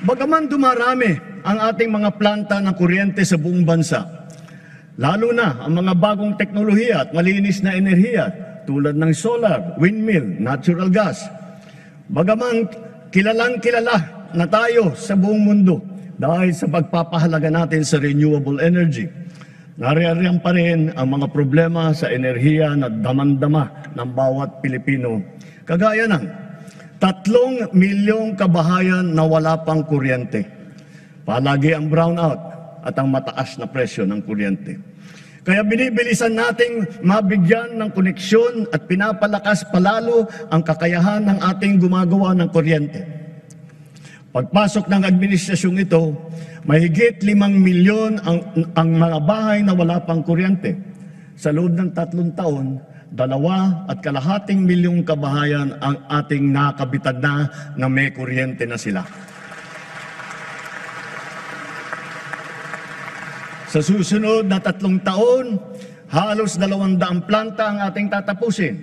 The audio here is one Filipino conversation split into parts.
Bagaman dumarami ang ating mga planta ng kuryente sa buong bansa, lalo na ang mga bagong teknolohiya at malinis na enerhiya tulad ng solar, windmill, natural gas. Bagaman kilalang-kilala na tayo sa buong mundo dahil sa pagpapahalaga natin sa renewable energy, naririyan pa rin ang mga problema sa enerhiya na damang-dama ng bawat Pilipino. Kagaya ng 3 milyong kabahayan na wala pang kuryente. Palagi ang brownout at ang mataas na presyo ng kuryente. Kaya binibilisan nating mabigyan ng koneksyon at pinapalakas palalo ang kakayahan ng ating gumagawa ng kuryente. Pagpasok ng administrasyong ito, mahigit 5 milyon ang mga bahay na wala pang kuryente. Sa loob ng 3 taon, 2.5 milyong kabahayan ang ating nakabitan na may kuryente na sila. Sa susunod na 3 taon, halos 200 planta ang ating tatapusin.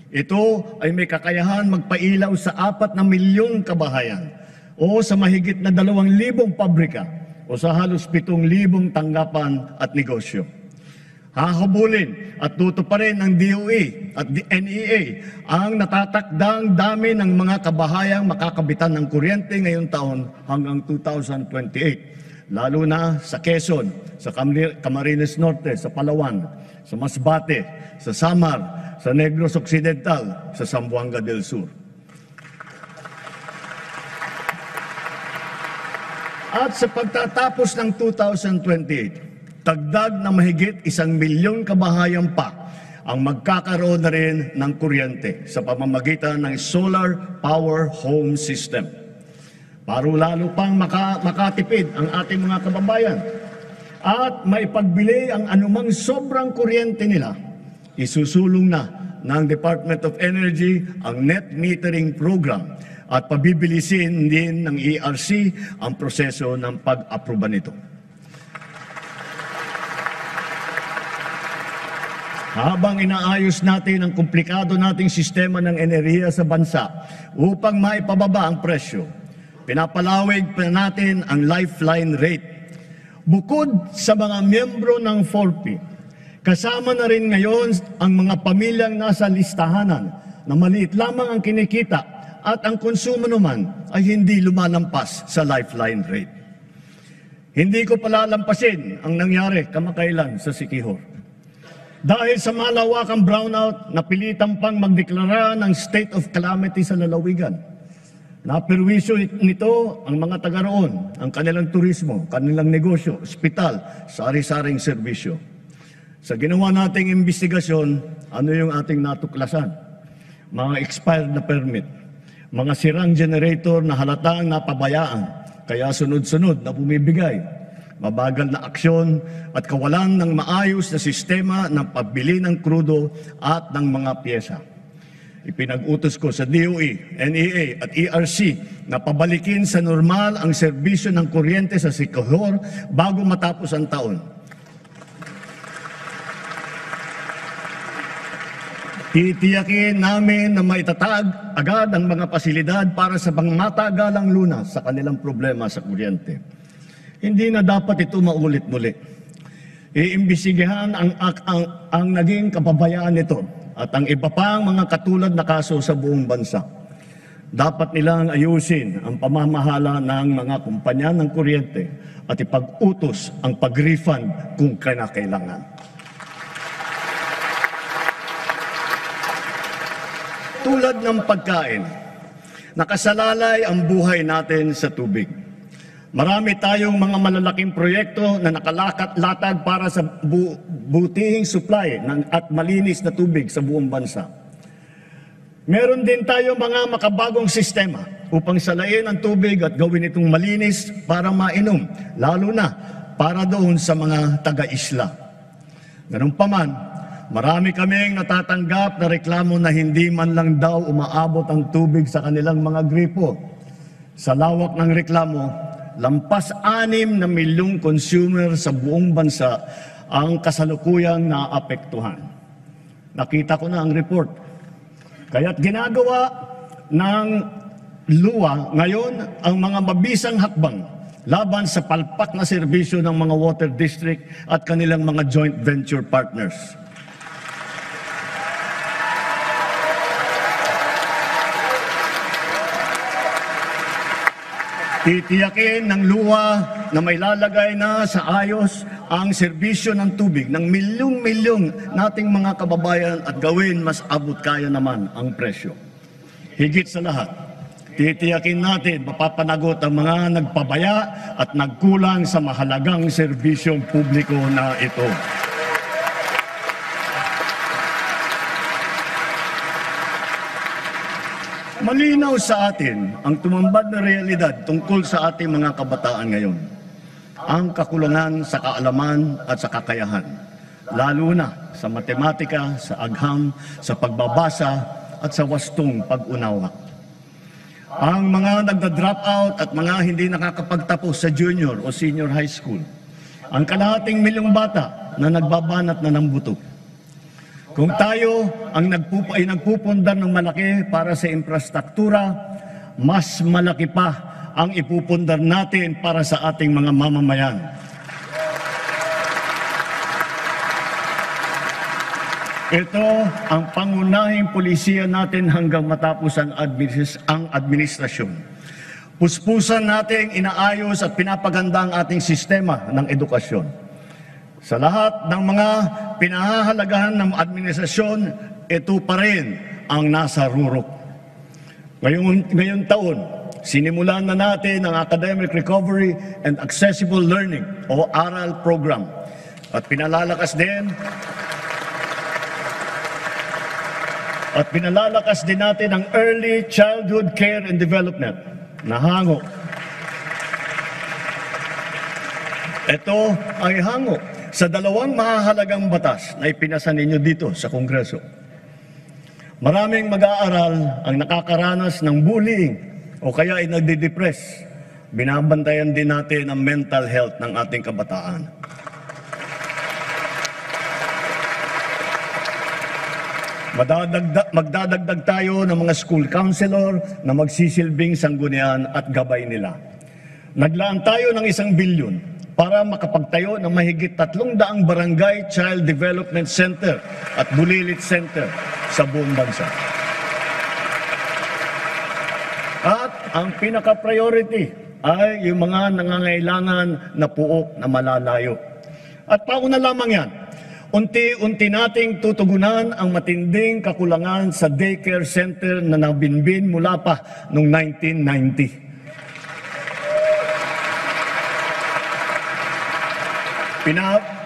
Ito ay may kakayahan magpailaw sa 4 milyong kabahayan o sa mahigit na 2,000 pabrika o sa halos 7,000 tanggapan at negosyo. Hahabulin at tutuparin ng DOE at NEA ang natatakdang dami ng mga kabahayang makakabitan ng kuryente ngayong taon hanggang 2028. Lalo na sa Quezon, sa Camarines Norte, sa Palawan, sa Masbate, sa Samar, sa Negros Occidental, sa Zamboanga del Sur. At sa pagtatapos ng 2028, dagdag na mahigit 1 milyong kabahayan pa ang magkakaroon na rin ng kuryente sa pamamagitan ng solar power home system. Para lalo pang makatipid ang ating mga kababayan at maipagbili ang anumang sobrang kuryente nila, isusulong na ng Department of Energy ang net metering program at pabibilisin din ng ERC ang proseso ng pag-aproba nito. Habang inaayos natin ang komplikado nating sistema ng enerhiya sa bansa upang maipababa ang presyo, pinapalawig pa natin ang lifeline rate. Bukod sa mga miyembro ng 4P, kasama na rin ngayon ang mga pamilyang nasa listahanan na maliit lamang ang kinikita at ang konsumo naman ay hindi lumalampas sa lifeline rate. Hindi ko palalampasin ang nangyari kamakailan sa Siquijor. Dahil sa malawakang brownout, napilitan pang magdeklara ng state of calamity sa lalawigan. Naperwisyo nito ang mga taga roon, ang kanilang turismo, kanilang negosyo, ospital, sari-saring serbisyo. Sa ginawa nating investigasyon, ano yung ating natuklasan? Mga expired na permit, mga sirang generator na halatang napabayaan, kaya sunod-sunod na bumibigay, mabagal na aksyon at kawalan ng maayos na sistema ng pagbili ng krudo at ng mga pyesa. Ipinag-utos ko sa DOE, NEA at ERC na pabalikin sa normal ang serbisyo ng kuryente sa Siquijor bago matapos ang taon. Titiyakin namin na maitatag agad ang mga pasilidad para sa pangmatagalang lunas sa kanilang problema sa kuryente. Hindi na dapat ito maulit-muli. Iimbestigahan ang naging kapabayaan nito at ang iba pang mga katulad na kaso sa buong bansa. Dapat nilang ayusin ang pamamahala ng mga kumpanya ng kuryente at ipag-utos ang pag-refund kung kailangan. Tulad ng pagkain, nakasalalay ang buhay natin sa tubig. Marami tayong mga malalaking proyekto na nakalakat-latag para sa butihing supply at malinis na tubig sa buong bansa. Meron din tayong mga makabagong sistema upang salayin ang tubig at gawin itong malinis para mainom, lalo na para doon sa mga taga-isla. Ganun pa man, marami kaming natatanggap na reklamo na hindi man lang daw umaabot ang tubig sa kanilang mga gripo. Sa lawak ng reklamo, lampas 6 milyong consumer sa buong bansa ang kasalukuyang naapektuhan. Nakita ko na ang report. Kaya't ginagawa ng luwa ngayon ang mga mabisang hakbang laban sa palpak na serbisyo ng mga water district at kanilang mga joint venture partners. Titiyakin ng luwa na may lalagay na sa ayos ang serbisyo ng tubig ng milyong-milyong nating mga kababayan at gawin mas abot kaya naman ang presyo. Higit sa lahat, titiyakin natin mapapanagot ang mga nagpabaya at nagkulang sa mahalagang serbisyong publiko na ito. Malinaw sa atin ang tumambad na realidad tungkol sa ating mga kabataan ngayon. Ang kakulangan sa kaalaman at sa kakayahan, lalo na sa matematika, sa agham, sa pagbabasa at sa wastong pag-unawa. Ang mga nagda-drop out at mga hindi nakakapagtapos sa junior o senior high school. Ang kalahating milyong bata na nagbabanat na ng buto. Kung tayo ay nagpupundar ng malaki para sa infrastruktura, mas malaki pa ang ipupundar natin para sa ating mga mamamayan. Ito ang pangunahing polisiya natin hanggang matapos ang administrasyon. Puspusan nating inaayos at pinapaganda ang ating sistema ng edukasyon. Sa lahat ng mga pinahahalagahan ng administrasyon, ito pa rin ang nasa rurok. Ngayong taon, sinimulan na natin ang Academic Recovery and Accessible Learning o ARAL program. At pinalalakas din natin ang Early Childhood Care and Development na hango. Ito ay hango sa dalawang mahahalagang batas na ipinasa ninyo dito sa Kongreso. Maraming mag-aaral ang nakakaranas ng bullying o kaya ay nagde-depress. Binabantayan din natin ang mental health ng ating kabataan. Magdadagdag tayo ng mga school counselor na magsisilbing sanggunian at gabay nila. Naglaan tayo ng 1 bilyon para makapagtayo ng mahigit 300 barangay child development center at bulilit center sa buong bansa. At ang pinaka-priority ay yung mga nangangailangan na puok na malalayo. At pauna lamang yan, unti-unti nating tutugunan ang matinding kakulangan sa daycare center na nabinbin mula pa noong 1990.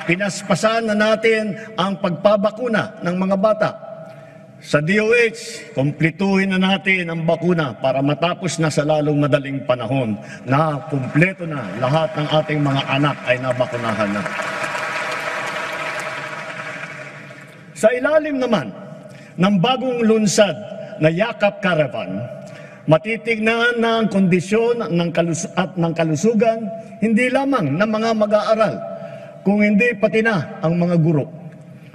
Pinaspasan na natin ang pagpabakuna ng mga bata. Sa DOH, kumpletuhin na natin ang bakuna para matapos na sa lalong madaling panahon na kumpleto na lahat ng ating mga anak ay nabakunahan na. Sa ilalim naman ng bagong lunsad na Yakap Caravan, matitignan na ang kondisyon ng kalusugan hindi lamang ng mga mag-aaral, kung hindi pati na ang mga guro.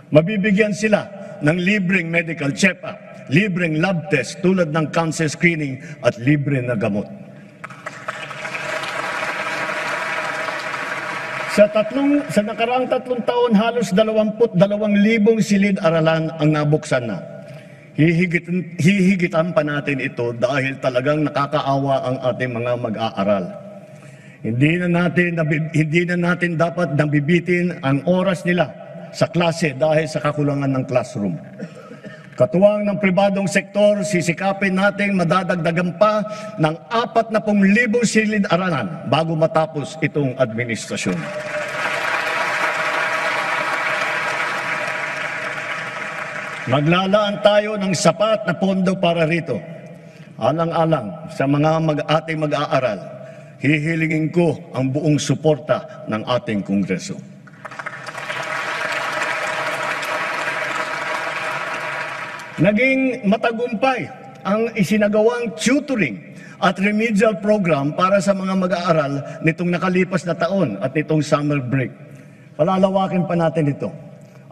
Mabibigyan sila ng libreng medical check-up, libreng lab test tulad ng cancer screening at libre na gamot. Sa nakaraang 3 taon, halos 22,000 silid-aralan ang nabuksan na. Hihigitan pa natin ito dahil talagang nakakaawa ang ating mga mag-aaral. Hindi na natin dapat nabibitin ang oras nila sa klase dahil sa kakulangan ng classroom. Katuwang ng pribadong sektor, sisikapin natin madadagdagan pa ng 40,000 silid-aralan bago matapos itong administrasyon. Maglalaan tayo ng sapat na pondo para rito. Alang-alang sa mga ating mag-aaral, hihilingin ko ang buong suporta ng ating Kongreso. Naging matagumpay ang isinagawang tutoring at remedial program para sa mga mag-aaral nitong nakalipas na taon at nitong summer break. Palalawakin pa natin ito.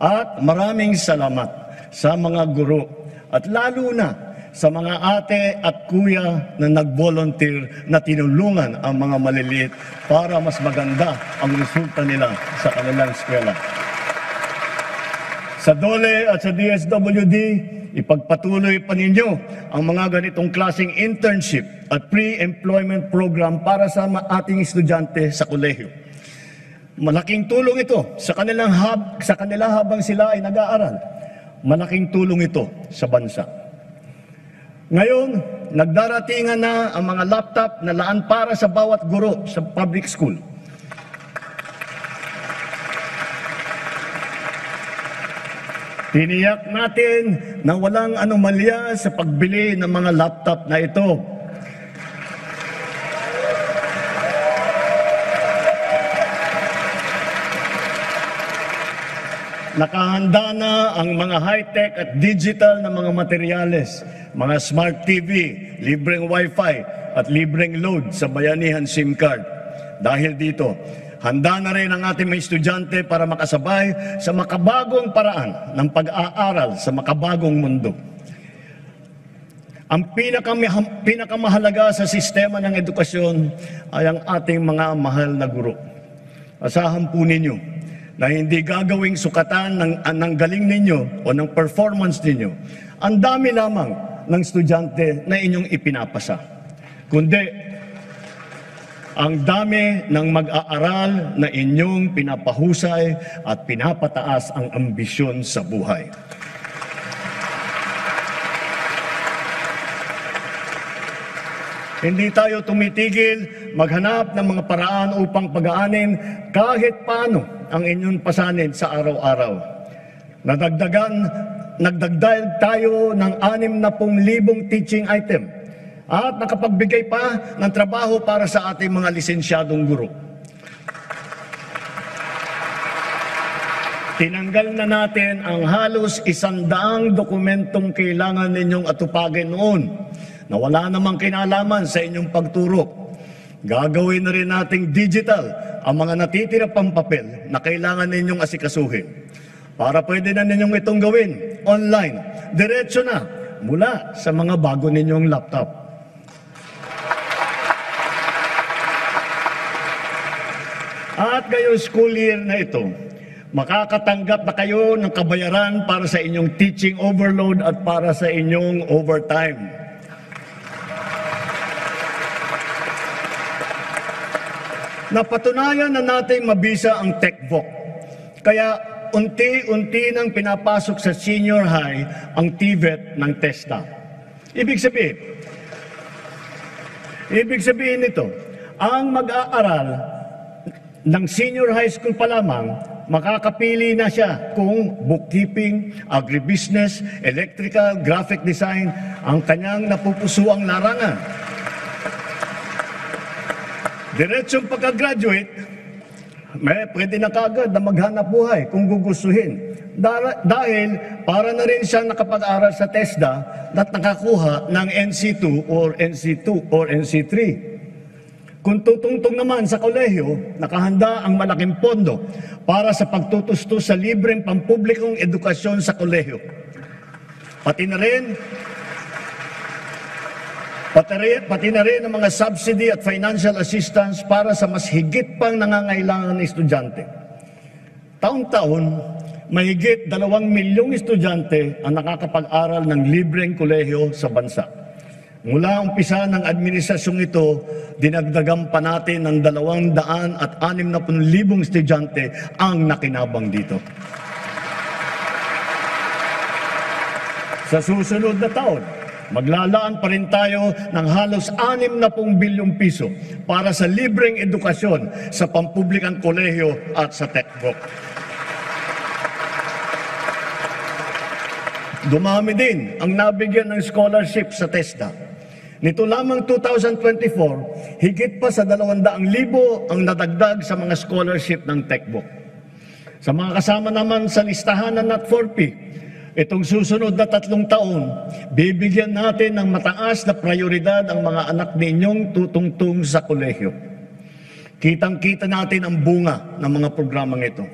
At maraming salamat sa mga guro at lalo na sa mga ate at kuya na nag-volunteer na tinulungan ang mga maliliit para mas maganda ang resulta nila sa kanilang eskwela. Sa DOLE at sa DSWD, ipagpatuloy pa ninyo ang mga ganitong klaseng internship at pre-employment program para sa ating estudyante sa kolehiyo. Malaking tulong ito sa kanila habang sila ay nag-aaral. Malaking tulong ito sa bansa. Ngayon, nagdaratingan na ang mga laptop na laan para sa bawat guro sa public school. Tiniyak natin na walang anomalya sa pagbili ng mga laptop na ito. Nakahanda na ang mga high-tech at digital na mga materyales, mga smart TV, libreng Wi-Fi at libreng load sa bayanihan SIM card. Dahil dito, handa na rin ang ating mga estudyante para makasabay sa makabagong paraan ng pag-aaral sa makabagong mundo. Ang pinakamahalaga sa sistema ng edukasyon ay ang ating mga mahal na guro. Asahan po ninyo na hindi gagawing sukatan ng galing ninyo o ng performance ninyo ang dami lamang ng estudyante na inyong ipinapasa, kundi ang dami ng mag-aaral na inyong pinapahusay at pinapataas ang ambisyon sa buhay. Hindi tayo tumitigil maghanap ng mga paraan upang pag-aanin kahit paano ang inyong pasanin sa araw-araw. Nagdagdag tayo ng 60,000 teaching item at nakapagbigay pa ng trabaho para sa ating mga lisensyadong guro. Tinanggal na natin ang halos 100 dokumentong kailangan ninyong atupagin noon na wala namang kinalaman sa inyong pagturo. Gagawin na rin nating digital ang mga natitira pang papel na kailangan ninyong asikasuhin. Para pwede na ninyong itong gawin online, diretso na mula sa mga bago ninyong laptop. At ngayong school year na ito, makakatanggap na kayo ng kabayaran para sa inyong teaching overload at para sa inyong overtime. Napatunayan na natin mabisa ang TechVoc. Kaya unti-unti nang pinapasok sa senior high ang TVET ng TESDA. Ibig sabihin nito, ang mag-aaral ng senior high school pa lamang, makakapili na siya kung bookkeeping, agribusiness, electrical, graphic design ang kanyang napupusuang larangan. Diretsong pagka-graduate, pwede na kaagad na maghanap buhay kung gugustuhin. Dahil para na rin siya nakapag-aral sa TESDA at nakakuha ng NC2 or NC2 or NC3. Kung tutungtong naman sa kolehiyo, nakahanda ang malaking pondo para sa pagtutustos sa libreng pampublikong edukasyon sa kolehiyo. Pati na rin ang mga subsidy at financial assistance para sa mas higit pang nangangailangan ng estudyante. Taon-taon, mahigit 2 milyong estudyante ang nakakapag-aral ng libreng kolehiyo sa bansa. Mula umpisa ng administrasyong ito, dinagdagan pa natin ng 260,000 estudyante ang nakinabang dito. Sa susunod na taon, maglalaan pa rin tayo ng halos 60 bilyong piso para sa libreng edukasyon sa pampublikang kolehiyo at sa TechVoc. Dumami din ang nabigyan ng scholarship sa TESDA. Nito lamang 2024, higit pa sa 200,000 ang nadagdag sa mga scholarship ng TechVoc. Sa mga kasama naman sa listahan ng NAT4P, itong susunod na 3 taon, bibigyan natin ng mataas na prioridad ang mga anak ninyong tutungtong sa kolehiyo. Kitang-kita natin ang bunga ng mga programang ito.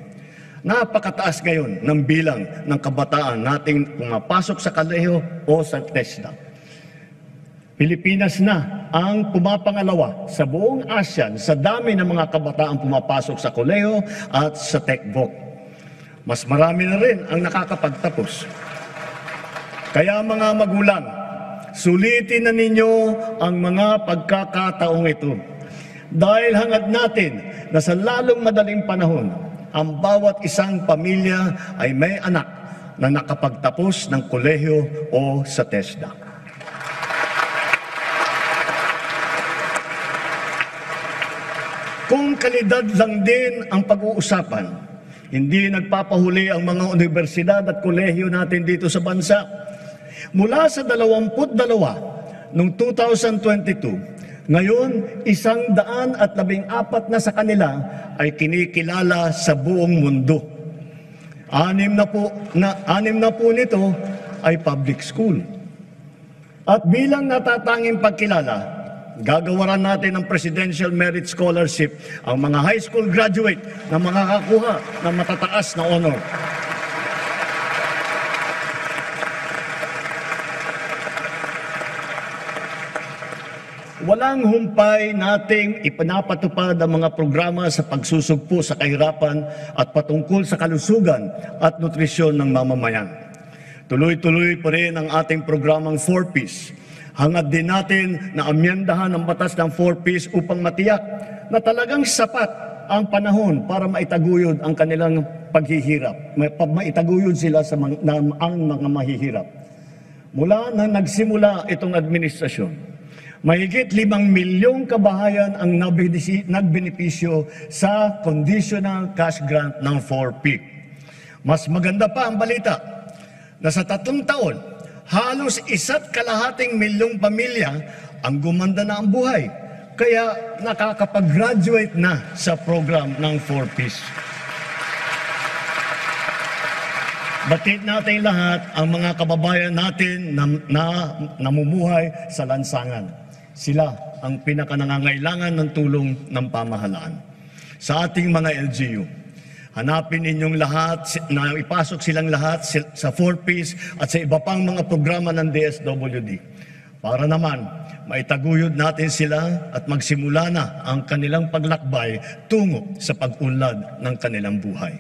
Napakataas ngayon ng bilang ng kabataan nating pumapasok sa kolehiyo o sa TESDA. Pilipinas na ang pumapangalawa sa buong ASEAN sa dami ng mga kabataang pumapasok sa kolehiyo at sa TechVoc. Mas marami na rin ang nakakapagtapos. Kaya mga magulang, sulitin na ninyo ang mga pagkakataong ito. Dahil hangad natin na sa lalong madaling panahon, ang bawat isang pamilya ay may anak na nakapagtapos ng kolehiyo o sa TESDA. Kung kalidad lang din ang pag-uusapan, hindi nagpapahuli ang mga universidad at kolehiyo natin dito sa bansa. Mula sa 22 noong 2022, ngayon 114 na sa kanila ay kinikilala sa buong mundo. 6 na po nito ay public school. At bilang natatanging pagkilala, gagawaran natin ng Presidential Merit Scholarship ang mga high school graduate na makakakuha ng matataas na honor. Walang humpay nating ipinapatupad ang mga programa sa pagsusugpo sa kahirapan at patungkol sa kalusugan at nutrisyon ng mamamayan. Tuloy-tuloy pa rin ang ating programang 4Ps. Hangad din natin na amyendahan ang batas ng 4Ps upang matiyak na talagang sapat ang panahon para maitaguyod ang kanilang paghihirap. Maitaguyod sila sa ang mga mahihirap. Mula nang nagsimula itong administrasyon, mahigit 5 milyong kabahayan ang nagbenepisyo sa conditional cash grant ng 4P. Mas maganda pa ang balita na sa 3 taon, halos 1.5 milyong pamilya ang gumanda na ang buhay. Kaya nakakapag-graduate na sa program ng 4Ps. Batid natin lahat ang mga kababayan natin na namumuhay sa lansangan. Sila ang pinakanangangailangan ng tulong ng pamahalaan. Sa ating mga LGU, hanapin ninyong lahat na ipasok silang lahat sa 4Ps at sa iba pang mga programa ng DSWD para naman maitaguyod natin sila at magsimula na ang kanilang paglakbay tungo sa pag-unlad ng kanilang buhay.